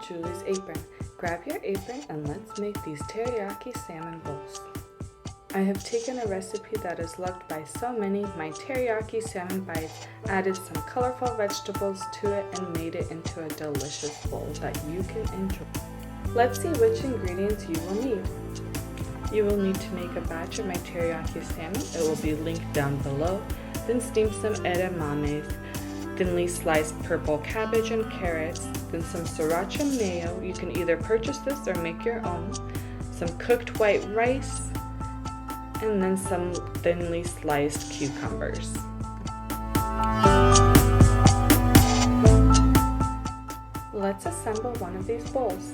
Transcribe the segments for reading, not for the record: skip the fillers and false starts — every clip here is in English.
Julie's Apron. Grab your apron and let's make these teriyaki salmon bowls. I have taken a recipe that is loved by so many, my teriyaki salmon bites, added some colorful vegetables to it and made it into a delicious bowl that you can enjoy. Let's see which ingredients you will need. You will need to make a batch of my teriyaki salmon. It will be linked down below. Then steam some edamame, thinly sliced purple cabbage and carrots, then some sriracha mayo. You can either purchase this or make your own. Some cooked white rice, and then some thinly sliced cucumbers. Let's assemble one of these bowls.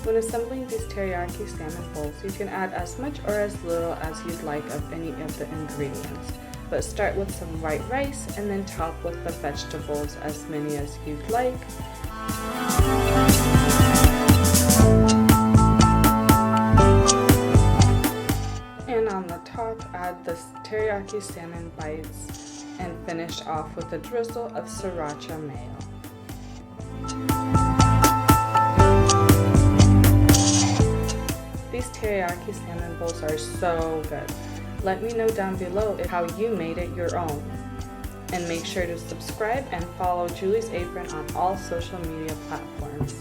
When assembling these teriyaki salmon bowls, you can add as much or as little as you'd like of any of the ingredients, but start with some white rice and then top with the vegetables, as many as you'd like. And on the top, add the teriyaki salmon bites and finish off with a drizzle of sriracha mayo. These teriyaki salmon bowls are so good. Let me know down below how you made it your own. And make sure to subscribe and follow Julie's Apron on all social media platforms.